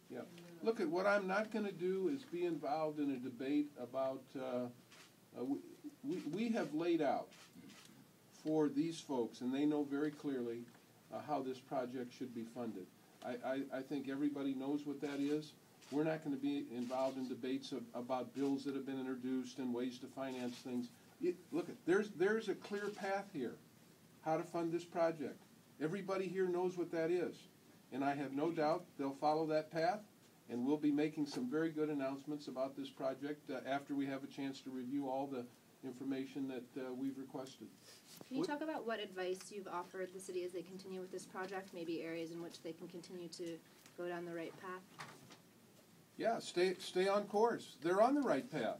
Yeah. Look, at what I'm not going to do is be involved in a debate about, we have laid out for these folks, and they know very clearly how this project should be funded. I think everybody knows what that is. We're not going to be involved in debates about bills that have been introduced and ways to finance things. Look, there's a clear path here, how to fund this project. Everybody here knows what that is. And I have no doubt they'll follow that path, and we'll be making some very good announcements about this project after we have a chance to review all the information that we've requested. Can you talk about what advice you've offered the city as they continue with this project, maybe areas in which they can continue to go down the right path? Yeah, stay on course. They're on the right path.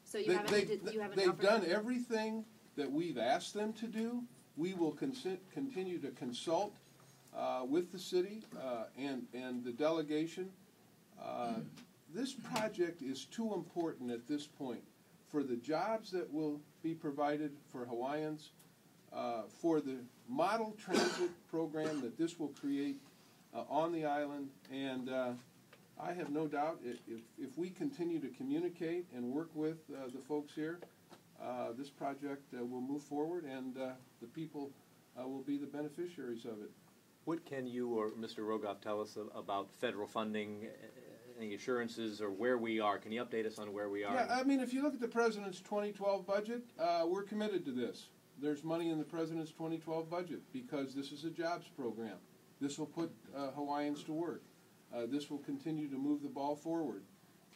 So you haven't they've done everything that we've asked them to do. We will continue to consult with the city and the delegation. This project is too important at this point for the jobs that will be provided for Hawaiians, for the model transit program that this will create on the island, and I have no doubt if we continue to communicate and work with the folks here, this project will move forward, and the people will be the beneficiaries of it. What can you or Mr. Rogoff tell us about federal funding, any assurances, or where we are? Can you update us on where we are? Yeah, I mean, if you look at the President's 2012 budget, we're committed to this. There's money in the President's 2012 budget because this is a jobs program. This will put Hawaiians to work. This will continue to move the ball forward.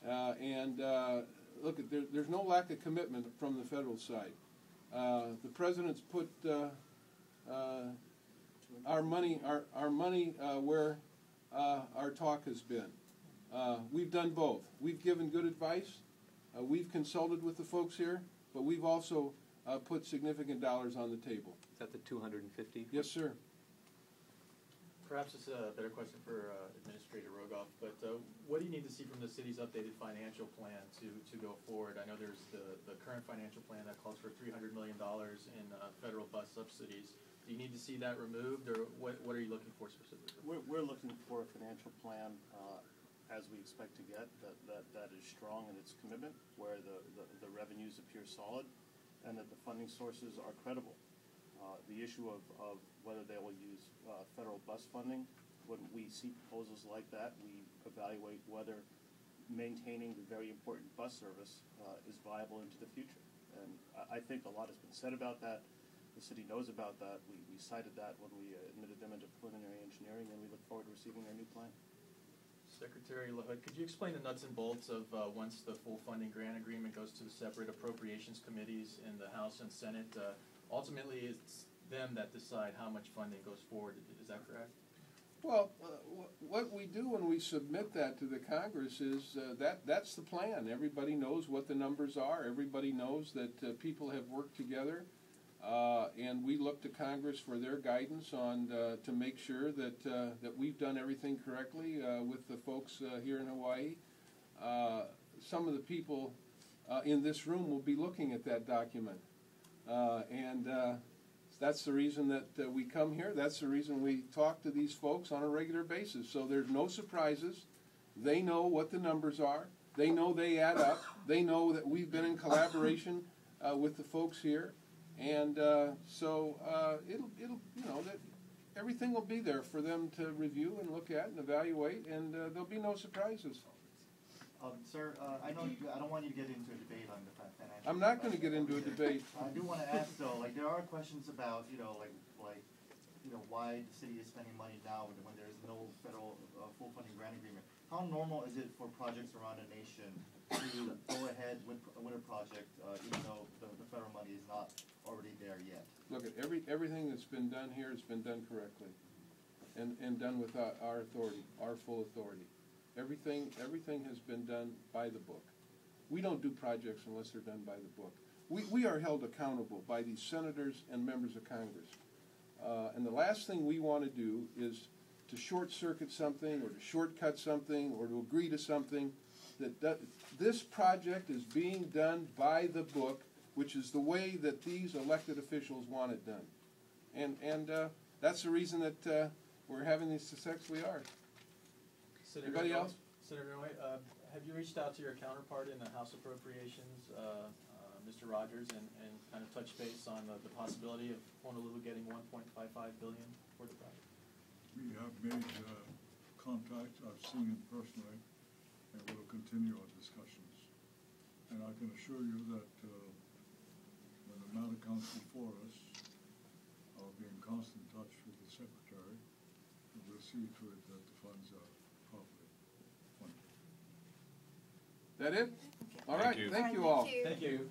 Look, there's no lack of commitment from the federal side. The President's put our money where our talk has been. We've done both. We've given good advice. We've consulted with the folks here, but we've also put significant dollars on the table. Is that the 250? Yes, sir. Perhaps it's a better question for Administrator Rogoff, but what do you need to see from the city's updated financial plan to go forward? I know there's the current financial plan that calls for $300 million in federal bus subsidies. Do you need to see that removed, or what are you looking for specifically? We're looking for a financial plan as we expect to get that is strong in its commitment, where the revenues appear solid, and that the funding sources are credible. The issue of whether they will use federal bus funding, when we see proposals like that, we evaluate whether maintaining the very important bus service is viable into the future. And I think a lot has been said about that. The city knows about that. We cited that when we admitted them into preliminary engineering, and we look forward to receiving their new plan. Secretary LaHood, could you explain the nuts and bolts of once the full funding grant agreement goes to the separate appropriations committees in the House and Senate? Ultimately, it's them that decide how much funding goes forward. Is that correct? Well, what we do when we submit that to the Congress is that's the plan. Everybody knows what the numbers are. Everybody knows that people have worked together, and we look to Congress for their guidance on to make sure that we've done everything correctly with the folks here in Hawaii. Some of the people in this room will be looking at that document, and that's the reason that we come here. That's the reason we talk to these folks on a regular basis. So there's no surprises. They know what the numbers are. They know they add up. They know that we've been in collaboration with the folks here, and so that everything will be there for them to review and look at and evaluate, and there'll be no surprises. Sir, I don't want you to get into a debate on the financial. I'm not going to get into a debate. I do want to ask though, there are questions about why the city is spending money now when there's no federal full funding grant agreement. How normal is it for projects around the nation to go ahead with a project even though the federal money is not already there yet? Look, at everything that's been done here has been done correctly, and done with our authority, our full authority. Everything has been done by the book. We don't do projects unless they're done by the book. We are held accountable by these senators and members of Congress. And the last thing we want to do is to short-circuit something or to shortcut something or to agree to something. This project is being done by the book, which is the way that these elected officials want it done. And that's the reason that we're having the success we are. Senator Anybody else? Senator Noy, have you reached out to your counterpart in the House Appropriations, Mr. Rogers, and kind of touched base on the possibility of Honolulu getting $1.55 billion for the project? We have made contact, I've seen him personally, and we'll continue our discussions. And I can assure you that when the matter comes before us, I'll be in constant touch with the Secretary, and we'll see to it that the funds are properly funded. That it? All right, you. thank you all. Thank you. Thank you.